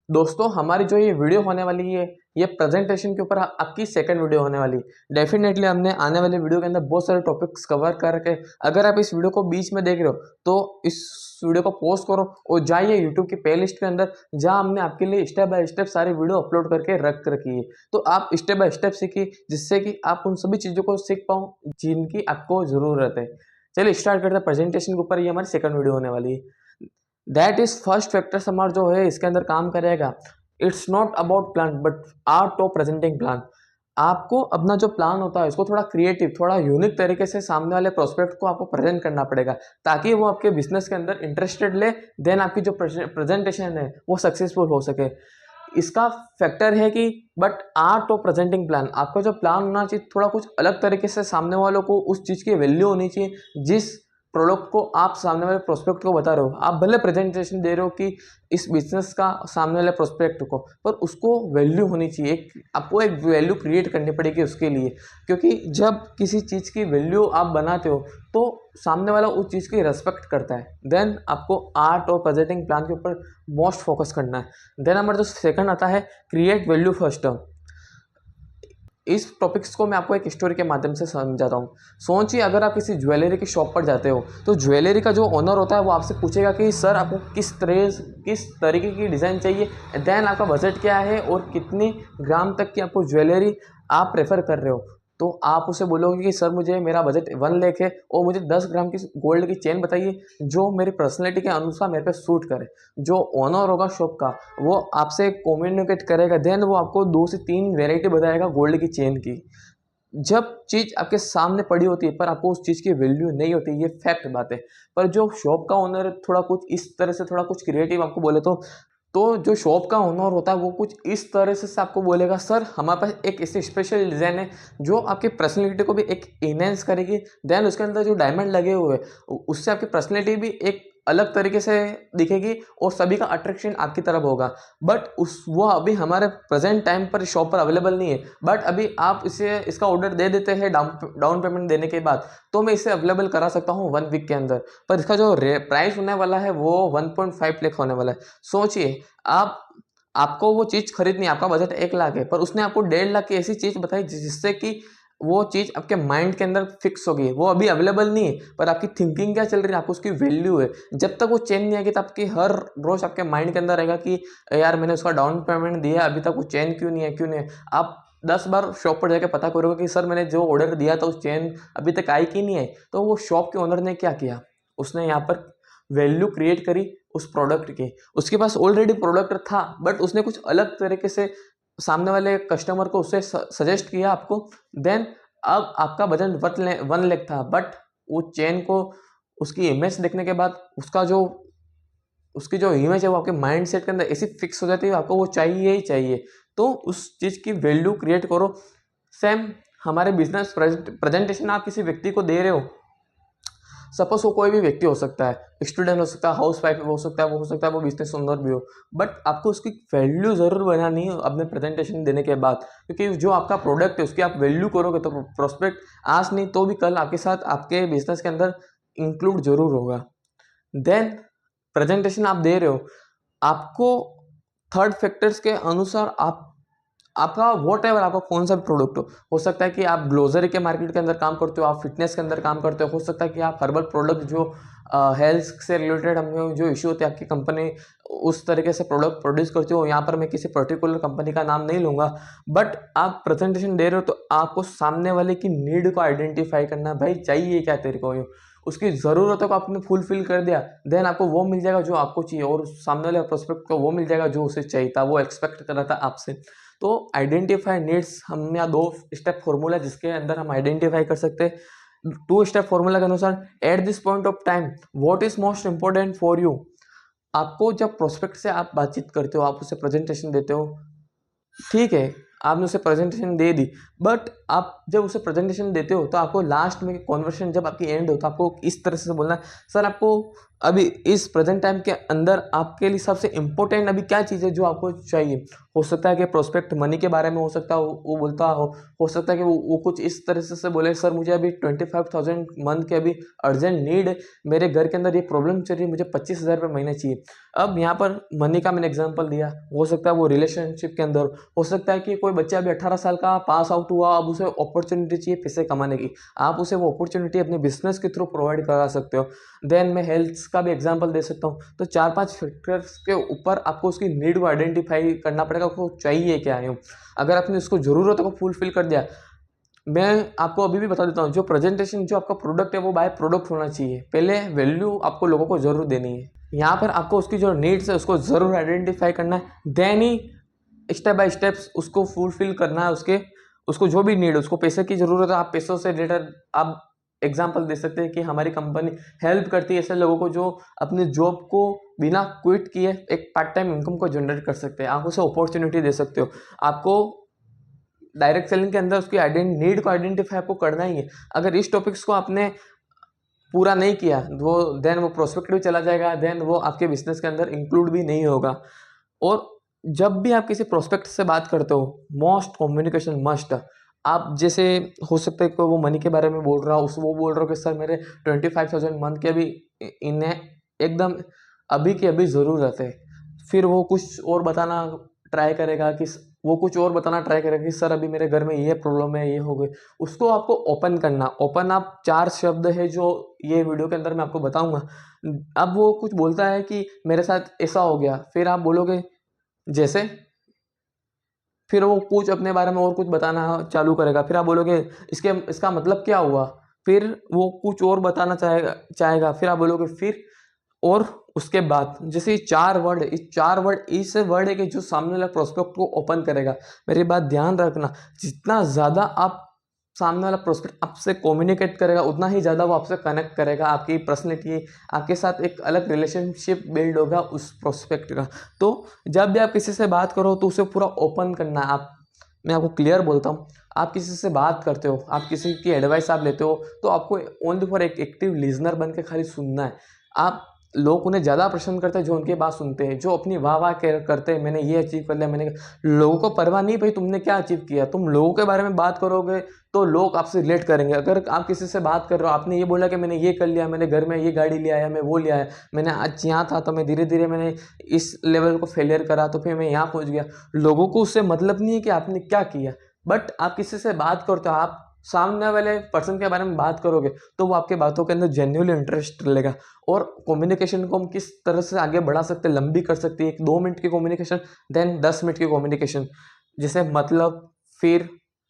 दोस्तों हमारी जो ये वीडियो होने वाली है, ये प्रेजेंटेशन के ऊपर आपकी सेकंड वीडियो होने वाली है। डेफिनेटली हमने आने वाले वीडियो के अंदर बहुत सारे टॉपिक्स कवर कर रखे। अगर आप इस वीडियो को बीच में देख रहे हो तो इस वीडियो को पॉज करो और जाइए यूट्यूब की प्ले लिस्ट के अंदर, जहां हमने आपके लिए स्टेप बाय स्टेप सारी वीडियो अपलोड करके रख रखी है। तो आप स्टेप बाय स्टेप सीखिए, जिससे कि आप उन सभी चीज़ों को सीख पाओ जिनकी आपको ज़रूरत है। चलिए स्टार्ट करते हैं प्रेजेंटेशन के ऊपर। ये हमारी सेकंड वीडियो होने वाली है। दैट इज फर्स्ट फैक्टर हमारा जो है इसके अंदर काम करेगा। It's not about plan but art of presenting plan. आपको अपना जो प्लान होता है इसको थोड़ा क्रिएटिव, थोड़ा यूनिक तरीके से सामने वाले प्रोस्पेक्ट को आपको प्रेजेंट करना पड़ेगा, ताकि वो आपके बिजनेस के अंदर इंटरेस्टेड ले, देन आपकी जो प्रेजेंटेशन है वो सक्सेसफुल हो सके। इसका फैक्टर है कि but art of presenting plan, आपका जो प्लान होना चाहिए थोड़ा कुछ अलग तरीके से, सामने वालों को उस चीज़ की वैल्यू होनी चाहिए जिस प्रोडक्ट को आप सामने वाले प्रोस्पेक्ट को बता रहे हो। आप भले प्रेजेंटेशन दे रहे हो कि इस बिजनेस का सामने वाले प्रोस्पेक्ट को, पर उसको वैल्यू होनी चाहिए, आपको एक वैल्यू क्रिएट करनी पड़ेगी उसके लिए। क्योंकि जब किसी चीज़ की वैल्यू आप बनाते हो तो सामने वाला उस चीज़ की रेस्पेक्ट करता है। देन आपको आर्ट और प्रेजेंटिंग प्लान के ऊपर मोस्ट फोकस करना है। देन हमारा जो सेकंड आता है क्रिएट वैल्यू फर्स्ट। इस टॉपिक्स को मैं आपको एक स्टोरी के माध्यम से समझाता हूँ। सोचिए अगर आप किसी ज्वेलरी की शॉप पर जाते हो तो ज्वेलरी का जो ओनर होता है वो आपसे पूछेगा कि सर आपको किस तरीके की डिज़ाइन चाहिए, देन आपका बजट क्या है और कितनी ग्राम तक की आपको ज्वेलरी आप प्रेफर कर रहे हो। तो आप उसे बोलोगे कि सर मुझे मेरा बजट 1 लाख है और मुझे 10 ग्राम की गोल्ड की चेन बताइए जो मेरी पर्सनैलिटी के अनुसार मेरे पे सूट करे। जो ओनर होगा शॉप का वो आपसे कम्युनिकेट करेगा, देन वो आपको 2 से 3 वेराइटी बताएगा गोल्ड की चेन की। जब चीज़ आपके सामने पड़ी होती है पर आपको उस चीज़ की वैल्यू नहीं होती, ये फैक्ट बात है। पर जो शॉप का ओनर थोड़ा कुछ इस तरह से थोड़ा कुछ क्रिएटिव आपको बोले तो जो शॉप का ओनर होता है वो कुछ इस तरह से आपको बोलेगा, सर हमारे पास एक ऐसी स्पेशल डिज़ाइन है जो आपकी पर्सनैलिटी को भी एक इनहेंस करेगी। देन उसके अंदर जो डायमंड लगे हुए हैं उससे आपकी पर्सनैलिटी भी एक अलग तरीके से दिखेगी और सभी का अट्रैक्शन आपकी तरफ होगा। बट वो अभी हमारे प्रेजेंट टाइम पर शॉप पर अवेलेबल नहीं है। बट अभी आप इसका ऑर्डर दे देते हैं डाउन पेमेंट देने के बाद, तो मैं इसे अवेलेबल करा सकता हूँ 1 वीक के अंदर। पर इसका जो प्राइस होने वाला है वो 1.5 लाख होने वाला है। सोचिए आप आपको वो चीज़ खरीदनी है, आपका बजट 1 लाख है, पर उसने आपको 1.5 लाख की ऐसी चीज़ बताई जिससे कि वो चीज़ आपके माइंड के अंदर फिक्स होगी। वो अभी अवेलेबल नहीं है पर आपकी थिंकिंग क्या चल रही है, आपको उसकी वैल्यू है। जब तक वो चेन नहीं आएगी तब आपकी हर रोज आपके माइंड के अंदर रहेगा कि यार मैंने उसका डाउन पेमेंट दिया अभी तक वो चेन क्यों नहीं है, क्यों नहीं है। आप 10 बार शॉप पर जाके पता करोगे कि सर मैंने जो ऑर्डर दिया था उस चेन अभी तक आई कि नहीं आई। तो वो शॉप के ओनर ने क्या किया, उसने यहाँ पर वैल्यू क्रिएट करी उस प्रोडक्ट की। उसके पास ऑलरेडी प्रोडक्ट था बट उसने कुछ अलग तरीके से सामने वाले कस्टमर को उससे सजेस्ट किया आपको। देन अब आपका बजट 1 लाख था, बट वो चेन को उसकी इमेज देखने के बाद उसकी जो इमेज है वो आपके माइंड सेट के अंदर ऐसी फिक्स हो जाती है, आपको वो चाहिए ही चाहिए। तो उस चीज़ की वैल्यू क्रिएट करो। सेम हमारे बिजनेस प्रेजेंटेशन आप किसी व्यक्ति को दे रहे हो, सपोज वो कोई भी व्यक्ति हो सकता है, स्टूडेंट हो सकता है, हाउस वाइफ हो सकता है, वो हो सकता है वो बिजनेस ओनर भी हो। बट आपको उसकी वैल्यू ज़रूर बनानी है अपने प्रेजेंटेशन देने के बाद, क्योंकि जो आपका प्रोडक्ट है उसकी आप वैल्यू करोगे तो प्रोस्पेक्ट आज नहीं तो भी कल आपके साथ आपके बिजनेस के अंदर इंक्लूड जरूर होगा। देन प्रेजेंटेशन आप दे रहे हो, आपको थर्ड फैक्टर्स के अनुसार आपका वॉट एवर आपका कौन सा भी प्रोडक्ट हो सकता है कि आप ग्लोसरी के मार्केट के अंदर काम करते हो, आप फिटनेस के अंदर काम करते हो सकता है कि आप हर्बल प्रोडक्ट जो हेल्थ से रिलेटेड हमें जो इश्यू होते हैं आपकी कंपनी उस तरीके से प्रोडक्ट प्रोड्यूस करती हो। यहाँ पर मैं किसी पर्टिकुलर कंपनी का नाम नहीं लूँगा, बट आप प्रेजेंटेशन दे रहे हो तो आपको सामने वाले की नीड को आइडेंटिफाई करना, भाई चाहिए क्या तेरे को, उसकी ज़रूरतों को आपने फुलफिल कर दिया, देन आपको वो मिल जाएगा जो आपको चाहिए और सामने वाले प्रोस्पेक्ट को वो मिल जाएगा जो उसे चाहिए था, वो एक्सपेक्ट कर रहा था आपसे। तो आइडेंटिफाई नीड्स, हम यहाँ 2 स्टेप फॉर्मूला जिसके अंदर हम आइडेंटिफाई कर सकते हैं। 2 स्टेप फॉर्मूला के अनुसार at this point of time what is most important for you. आपको जब प्रोस्पेक्ट से आप बातचीत करते हो, आप उसे प्रेजेंटेशन देते हो, ठीक है आपने उसे प्रेजेंटेशन दे दी, बट आप जब उसे प्रेजेंटेशन देते हो तो आपको लास्ट में कॉन्वर्सेशन जब आपकी एंड हो तो आपको इस तरह से बोलना है, सर आपको अभी इस प्रेजेंट टाइम के अंदर आपके लिए सबसे इम्पोर्टेंट अभी क्या चीज़ है जो आपको चाहिए? हो सकता है कि प्रोस्पेक्ट मनी के बारे में हो सकता है वो बोलता हो सकता है कि वो कुछ इस तरह से बोले, सर मुझे अभी 25,000 मंथ के अभी अर्जेंट नीड है, मेरे घर के अंदर ये प्रॉब्लम चल रही है, मुझे 25,000 रुपये महीने चाहिए। अब यहाँ पर मनी का मैंने एग्जांपल दिया, हो सकता है वो रिलेशनशिप के अंदर, हो सकता है कि कोई बच्चा अभी 18 साल का पास आउट हुआ, अब उसे अपॉर्चुनिटी चाहिए पैसे कमाने की, आप उसे वो अपॉर्चुनिटी अपने बिजनेस के थ्रू प्रोवाइड करा सकते हो। देन मैं हेल्थ का भी एग्जांपल दे सकता हूँ। तो 4-5 फैक्टर्स के ऊपर आपको उसकी नीड को आइडेंटिफाई करना पड़ेगा, आपको चाहिए क्या है। अगर आपने उसको ज़रूरतों को फुलफिल कर दिया, मैं आपको अभी भी बता देता हूँ, जो प्रेजेंटेशन जो आपका प्रोडक्ट है वो बाय प्रोडक्ट होना चाहिए। पहले वैल्यू आपको लोगों को ज़रूर देनी है। यहाँ पर आपको उसकी जो नीड्स है उसको ज़रूर आइडेंटिफाई करना है, देन ही स्टेप बाय स्टेप्स उसको फुलफिल करना है। उसको जो भी नीड है, उसको पैसे की ज़रूरत है, आप पैसों से रिलेटेड आप एग्जांपल दे सकते हैं कि हमारी कंपनी हेल्प करती है ऐसे लोगों को जो अपने जॉब को बिना क्विट किए एक पार्ट टाइम इनकम को जनरेट कर सकते हैं। आप उसे अपॉर्चुनिटी दे सकते हो। आपको डायरेक्ट सेलिंग के अंदर उसकी नीड को आइडेंटिफाई आपको करना ही है। अगर इस टॉपिक्स को आपने पूरा नहीं किया देन वो प्रोस्पेक्ट भी चला जाएगा, देन वो आपके बिजनेस के अंदर इंक्लूड भी नहीं होगा। और जब भी आप किसी प्रोस्पेक्ट से बात करते हो, मोस्ट कम्युनिकेशन मस्ट। आप जैसे हो सकता है कि वो मनी के बारे में बोल रहा हो, वो बोल रहा हो कि सर मेरे 25,000 मंथ के अभी इन्हें एकदम अभी की अभी ज़रूरत है। फिर वो कुछ और बताना ट्राई करेगा कि सर अभी मेरे घर में ये प्रॉब्लम है, ये हो गई। उसको आपको ओपन करना। ओपन आप 4 शब्द है जो ये वीडियो के अंदर मैं आपको बताऊंगा। अब वो कुछ बोलता है कि मेरे साथ ऐसा हो गया, फिर आप बोलोगे जैसे, फिर वो कुछ अपने बारे में और कुछ बताना चालू करेगा, फिर आप बोलोगे इसका मतलब क्या हुआ, फिर वो कुछ और बताना चाहेगा, फिर आप बोलोगे फिर, और उसके बाद जैसे ये 4 वर्ड, इस वर्ड है कि जो सामने वाला प्रोस्पेक्ट को ओपन करेगा। मेरी बात ध्यान रखना, जितना ज़्यादा आप सामने वाला प्रोस्पेक्ट आपसे कम्युनिकेट करेगा, उतना ही ज़्यादा वो आपसे कनेक्ट करेगा, आपकी पर्सनैलिटी आपके साथ एक अलग रिलेशनशिप बिल्ड होगा उस प्रोस्पेक्ट का। तो जब भी आप किसी से बात करो तो उसे पूरा ओपन करना है। मैं आपको क्लियर बोलता हूँ, आप किसी से बात करते हो, आप किसी की एडवाइस आप लेते हो, तो आपको ओनली फॉर एक एक्टिव लिजनर बन के खाली सुनना है। आप लोग उन्हें ज़्यादा पसंद करते हैं जो उनकी बात सुनते हैं, जो अपनी वाह वाह करते हैं, मैंने ये अचीव कर लिया, लोगों को परवाह नहीं भाई तुमने क्या अचीव किया। तुम लोगों के बारे में बात करोगे तो लोग आपसे रिलेट करेंगे। अगर आप किसी से बात कर रहे हो, आपने ये बोला कि मैंने ये कर लिया, मैंने घर में ये गाड़ी ले आया, मैं वो ले आया, मैंने आज यहाँ था तो मैं धीरे धीरे मैंने इस लेवल को फेलियर करा तो फिर मैं यहाँ पहुँच गया। लोगों को उससे मतलब नहीं है कि आपने क्या किया, बट आप किसी से बात करते हो, आप सामने वाले पर्सन के बारे में बात करोगे तो वो आपके बातों के अंदर जेन्युइनली इंटरेस्ट लेगा। और कम्युनिकेशन को हम किस तरह से आगे बढ़ा सकते हैं, लंबी कर सकते हैं। 1-2 मिनट की कम्युनिकेशन, देन 10 मिनट की कम्युनिकेशन, जैसे मतलब, फिर,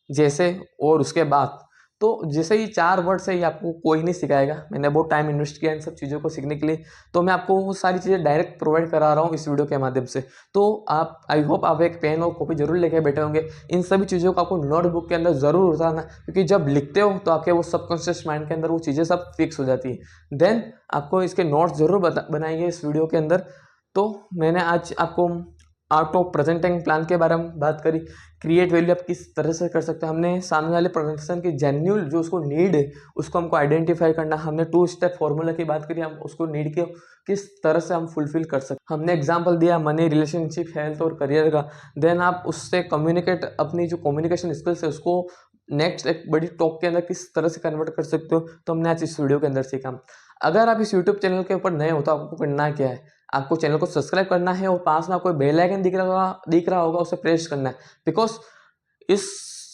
जैसे, और उसके बाद। तो जैसे ही 4 वर्ड से ही आपको कोई नहीं सिखाएगा। मैंने बहुत टाइम इन्वेस्ट किया इन सब चीज़ों को सीखने के लिए, तो मैं आपको वो सारी चीज़ें डायरेक्ट प्रोवाइड करा रहा हूँ इस वीडियो के माध्यम से। तो आप, आई होप आप एक पेन और कॉपी जरूर लेके बैठे होंगे। इन सभी चीज़ों को आपको नोटबुक के अंदर ज़रूर उतारना, क्योंकि जब लिखते हो तो आपके वो सबकॉन्शियस माइंड के अंदर वो चीज़ें सब फिक्स हो जाती है। देन आपको इसके नोट्स जरूर बनाएंगे इस वीडियो के अंदर। तो मैंने आज आपको आर्ट ऑफ प्रेजेंटिंग प्लान के बारे में बात करी, क्रिएट वैल्यू आप किस तरह से कर सकते हैं। हमने सामने वाले प्रेजेंटेशन की जेन्युइन जो उसको नीड है उसको हमको आइडेंटिफाई करना। हमने 2 स्टेप फॉर्मूला की बात करी, हम उसको नीड के किस तरह से हम फुलफिल कर सकते। हमने एग्जांपल दिया मनी, रिलेशनशिप, हेल्थ और करियर का। देन आप उससे कम्युनिकेट, अपनी जो कम्युनिकेशन स्किल्स है उसको नेक्स्ट एक बड़ी टॉक के अंदर किस तरह से कन्वर्ट कर सकते हो, तो हमने आज इस वीडियो के अंदर सीखा। अगर आप इस यूट्यूब चैनल के ऊपर नए हो तो आपको करना क्या है, आपको चैनल को सब्सक्राइब करना है और पास में आपको बेल आइकन दिख रहा होगा उसे प्रेस करना है। बिकॉज इस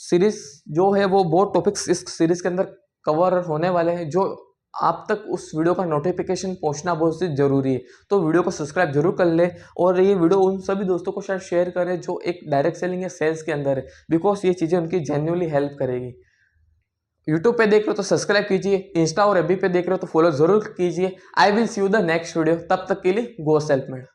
सीरीज जो है वो बहुत टॉपिक्स इस सीरीज के अंदर कवर होने वाले हैं, जो आप तक उस वीडियो का नोटिफिकेशन पहुंचना बहुत ही जरूरी है। तो वीडियो को सब्सक्राइब जरूर कर ले, और ये वीडियो उन सभी दोस्तों को शायद शेयर करें जो एक डायरेक्ट सेलिंग या सेल्स के अंदर है, बिकॉज ये चीज़ें उनकी जेन्युइनली हेल्प करेगी। यूट्यूब पे देख रहे हो तो सब्सक्राइब कीजिए, इंस्टा और एफबी पे देख रहे हो तो फॉलो जरूर कीजिए। I will see you the next video, तब तक के लिए गो सेल्फ मेड।